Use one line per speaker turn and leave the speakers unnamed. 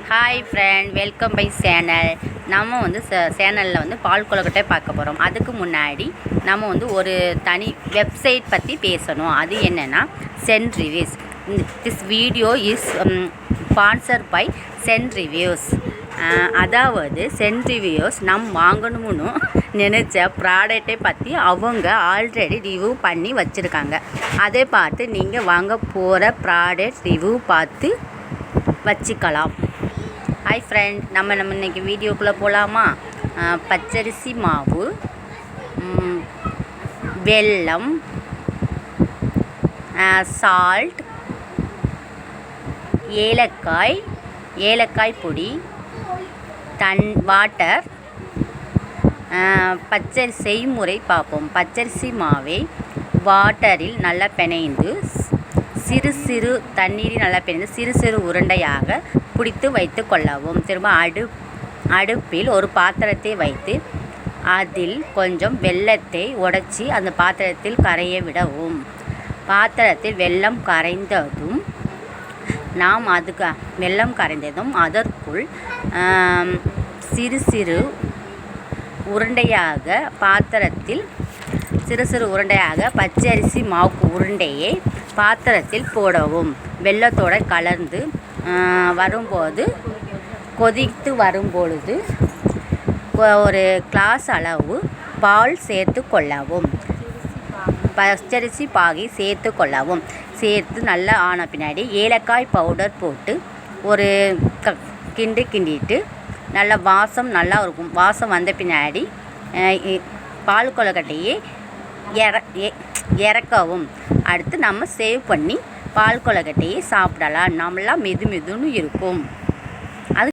Hi friend, welcome by channel. நம்ம வந்து சேனலில் வந்து பால் கொழுக்கட்டை பார்க்க போகிறோம். அதுக்கு முன்னாடி நம்ம வந்து ஒரு தனி வெப்சைட் பற்றி பேசணும். அது என்னென்னா scent reviews. This video is sponsor by scent reviews. அதாவது சென்ட் ரிவ்யூஸ் வாங்கணும்னு நினச்ச ப்ராடக்டை பற்றி அவங்க ஆல்ரெடி ரிவ்யூ பண்ணி வச்சுருக்காங்க. அதை பார்த்து நீங்கள் வாங்க போகிற ப்ராடக்ட் ரிவ்யூ பார்த்து வச்சுக்கலாம். ஹாய் ஃப்ரெண்ட், நம்ம இன்றைக்கி வீடியோக்குள்ளே போகலாமா? பச்சரிசி மாவு, வெல்லம், சால்ட், ஏலக்காய் பொடி, வாட்டர், பச்சரிசி செய்முறை பார்ப்போம். பச்சரிசி மாவை வாட்டரில் நல்லா பிணைந்து சிறு தண்ணீரில் நல்லா பிணைந்து சிறு உருண்டையாக பிடித்து வைத்து கொள்ளவும். திரும்ப அடுப்பில் ஒரு பாத்திரத்தை வைத்து அதில் கொஞ்சம் வெல்லத்தை உடைச்சி அந்த பாத்திரத்தில் கரைய விடவும். பாத்திரத்தில் வெல்லம் கரைந்ததும் அதற்குள் சிறு உருண்டையாக பச்சரிசி மாவு உருண்டையை பாத்திரத்தில் போடவும். வெல்லத்தோடு கலந்து கொதித்து வரும்பொழுது ஒரு கிளாஸ் அளவு பால் சேர்த்து கொள்ளவும். பச்சரிசி பாகை சேர்த்து கொள்ளவும். சேர்த்து நல்லா ஆன பின்னாடி ஏலக்காய் பவுடர் போட்டு ஒரு கிண்டிட்டு நல்லா வாசம் நல்லா இருக்கும். வாசம் வந்த பின்னாடி பால் கொழுக்கட்டையை இறக்கவும். அடுத்து நம்ம சேவ் பண்ணி பால் கொழுக்கட்டையை சாப்பிடலாம். நம்மளாம் மெதுன்னு இருக்கும். அது